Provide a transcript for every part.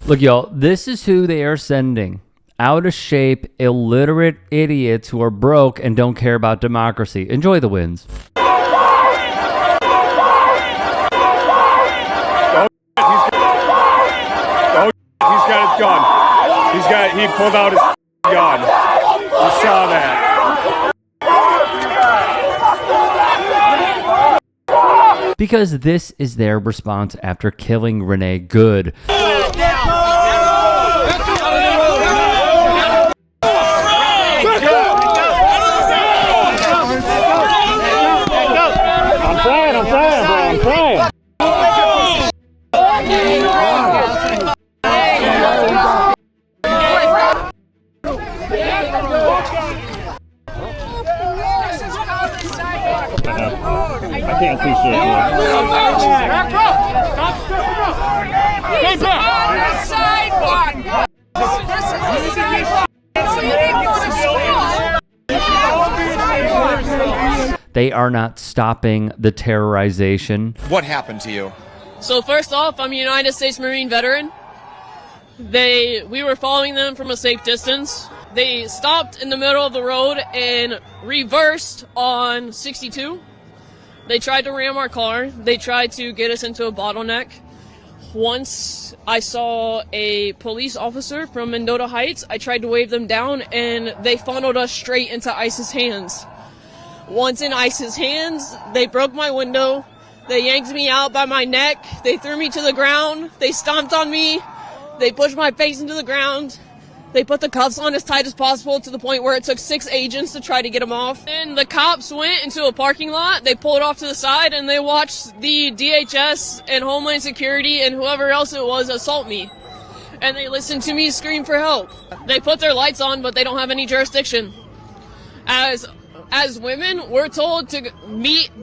Look, y'all, this is who they are sending. Out of shape, illiterate idiots who are broke and don't care about democracy. Enjoy the wins. He's got his gun. He pulled out his gun. You saw that. Because this is their response after killing Renee Good. I'm trying. I can't see shit. They are not stopping the terrorization. What happened to you? So first off, I'm a United States Marine veteran. We were following them from a safe distance. They stopped in the middle of the road and reversed on 62. They tried to ram our car. They tried to get us into a bottleneck. Once I saw a police officer from Mendota Heights, I tried to wave them down and they funneled us straight into ICE's hands. Once in ICE's hands, they broke my window. They yanked me out by my neck. They threw me to the ground. They stomped on me. They pushed my face into the ground. They put the cuffs on as tight as possible to the point where it took 6 agents to try to get them off. And the cops went into a parking lot. They pulled off to the side and they watched the DHS and Homeland Security and whoever else it was assault me. And they listened to me scream for help. They put their lights on, but they don't have any jurisdiction. As women, we're told to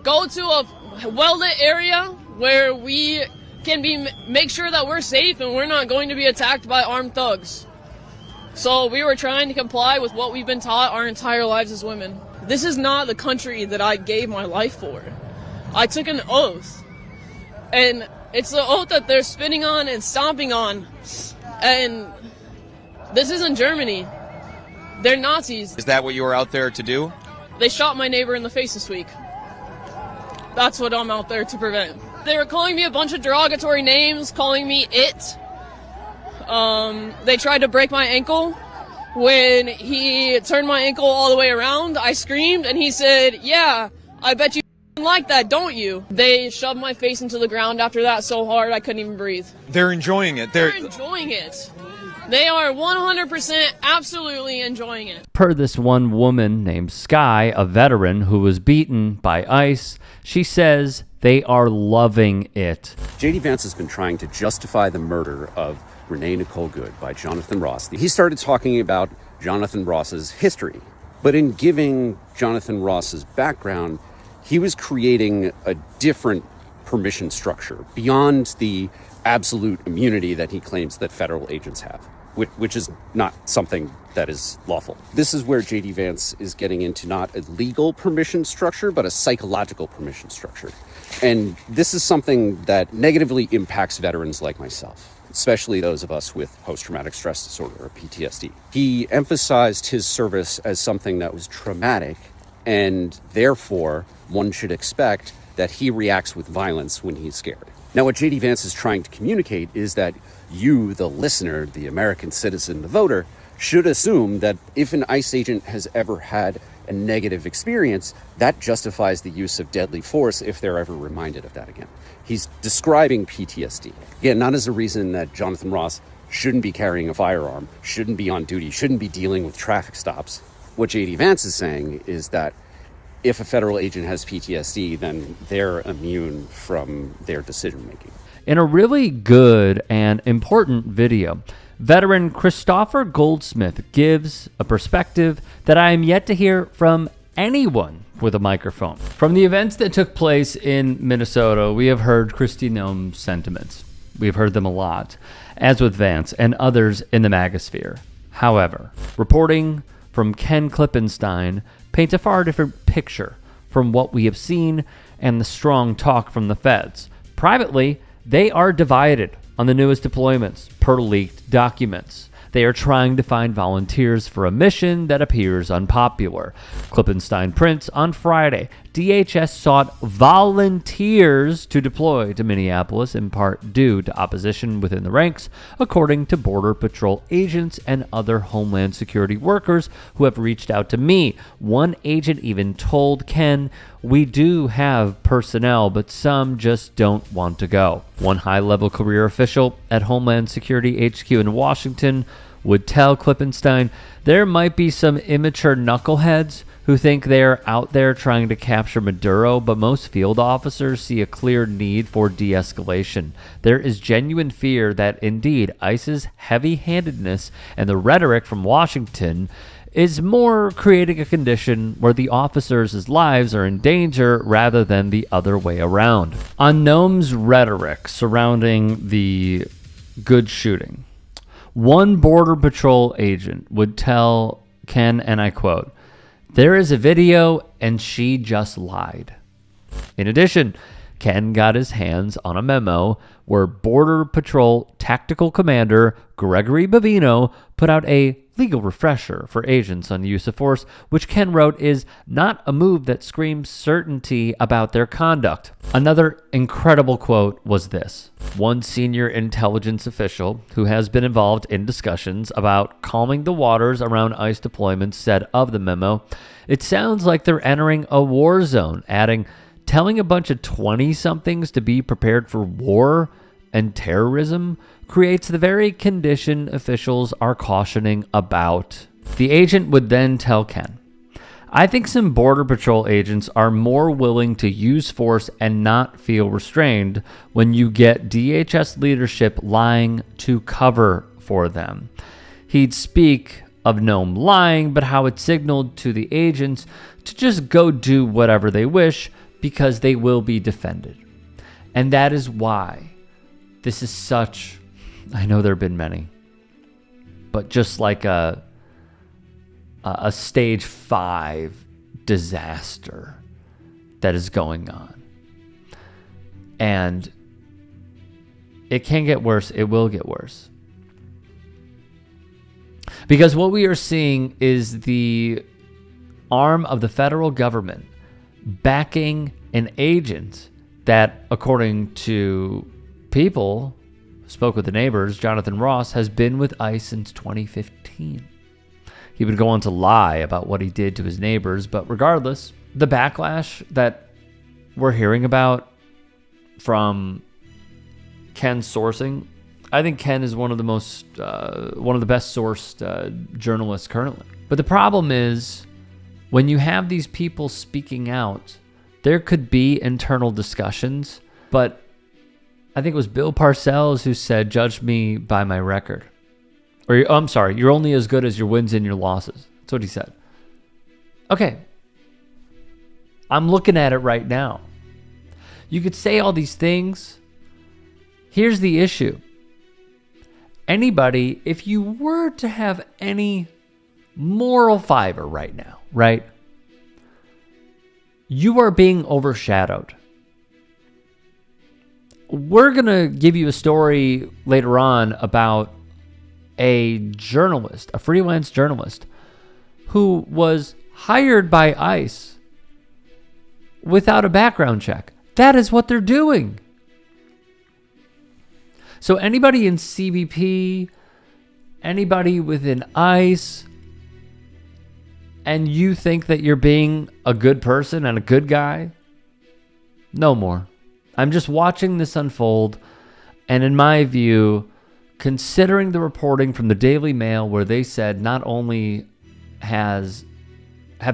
go to a well-lit area where we can make sure that we're safe and we're not going to be attacked by armed thugs. So we were trying to comply with what we've been taught our entire lives as women. This is not the country that I gave my life for. I took an oath. And it's the oath that they're spitting on and stomping on. And this isn't Germany. They're Nazis. Is that what you were out there to do? They shot my neighbor in the face this week. That's what I'm out there to prevent. They were calling me a bunch of derogatory names, calling me it. They tried to break my ankle. When he turned my ankle all the way around, I screamed and he said, "Yeah, I bet you like that, don't you?" They shoved my face into the ground after that so hard I couldn't even breathe. They're enjoying it. They're enjoying it. They are 100% absolutely enjoying it. Per this one woman named Sky, a veteran who was beaten by ICE, she says they are loving it. J.D. Vance has been trying to justify the murder of Renee Nicole Good by Jonathan Ross. He started talking about Jonathan Ross's history, but in giving Jonathan Ross's background, he was creating a different permission structure beyond the absolute immunity that he claims that federal agents have, which is not something that is lawful. This is where J.D. Vance is getting into not a legal permission structure, but a psychological permission structure. And this is something that negatively impacts veterans like myself, especially those of us with post-traumatic stress disorder or PTSD. He emphasized his service as something that was traumatic, and therefore one should expect that he reacts with violence when he's scared. Now, what J.D. Vance is trying to communicate is that you, the listener, the American citizen, the voter, should assume that if an ICE agent has ever had a negative experience, that justifies the use of deadly force if they're ever reminded of that again. He's describing PTSD. Again, not as a reason that Jonathan Ross shouldn't be carrying a firearm, shouldn't be on duty, shouldn't be dealing with traffic stops. What J.D. Vance is saying is that if a federal agent has PTSD, then they're immune from their decision-making. In a really good and important video, veteran Christopher Goldsmith gives a perspective that I am yet to hear from anyone with a microphone. From the events that took place in Minnesota, we have heard Kristi Noem's sentiments. We've heard them a lot, as with Vance and others in the magosphere. However, reporting from Ken Klippenstein paints a far different picture from what we have seen and the strong talk from the feds. Privately, they are divided on the newest deployments per leaked documents. They are trying to find volunteers for a mission that appears unpopular. Klippenstein prints on Friday. DHS sought volunteers to deploy to Minneapolis in part due to opposition within the ranks, according to Border Patrol agents and other Homeland Security workers who have reached out to me. One agent even told Ken, "We do have personnel, but some just don't want to go." One high-level career official at Homeland Security HQ in Washington would tell Klippenstein, "There might be some immature knuckleheads who think they're out there trying to capture Maduro, but most field officers see a clear need for de-escalation. There is genuine fear that, indeed, ICE's heavy-handedness and the rhetoric from Washington is more creating a condition where the officers' lives are in danger rather than the other way around." On Noam's rhetoric surrounding the Good shooting, one Border Patrol agent would tell Ken, and I quote, "There is a video and she just lied." In addition, Ken got his hands on a memo where Border Patrol Tactical Commander Gregory Bavino put out a legal refresher for agents on use of force, which Ken wrote is not a move that screams certainty about their conduct. Another incredible quote was this. One senior intelligence official who has been involved in discussions about calming the waters around ICE deployments said of the memo, "It sounds like they're entering a war zone," adding, "Telling a bunch of 20-somethings to be prepared for war and terrorism creates the very condition officials are cautioning about." The agent would then tell Ken, "I think some Border Patrol agents are more willing to use force and not feel restrained when you get DHS leadership lying to cover for them." He'd speak of Noam lying, but how it signaled to the agents to just go do whatever they wish because they will be defended. And that is why this is such, I know there have been many, but just like a stage 5 disaster that is going on. And it can get worse. It will get worse. Because what we are seeing is the arm of the federal government backing an agent that, according to people who spoke with the neighbors, Jonathan Ross, has been with ICE since 2015. He would go on to lie about what he did to his neighbors, but regardless, the backlash that we're hearing about from Ken's sourcing, I think Ken is one of the best sourced journalists currently. But the problem is, when you have these people speaking out, there could be internal discussions, but I think it was Bill Parcells who said, "Judge me by my record." Or, I'm sorry, "You're only as good as your wins and your losses." That's what he said. Okay. I'm looking at it right now. You could say all these things. Here's the issue. Anybody, if you were to have any moral fiber right now, right? You are being overshadowed. We're going to give you a story later on about a journalist, a freelance journalist, who was hired by ICE without a background check. That is what they're doing. So anybody in CBP, anybody within ICE, and you think that you're being a good person and a good guy, no more. I'm just watching this unfold, and in my view, considering the reporting from the Daily Mail where they said not only have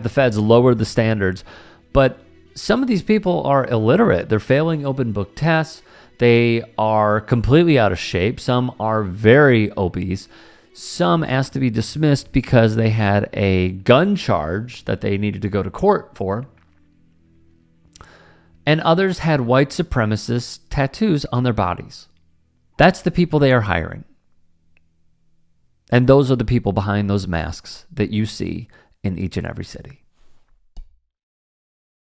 the feds lowered the standards, but some of these people are illiterate. They're failing open book tests. They are completely out of shape. Some are very obese. Some asked to be dismissed because they had a gun charge that they needed to go to court for. And others had white supremacist tattoos on their bodies. That's the people they are hiring. And those are the people behind those masks that you see in each and every city.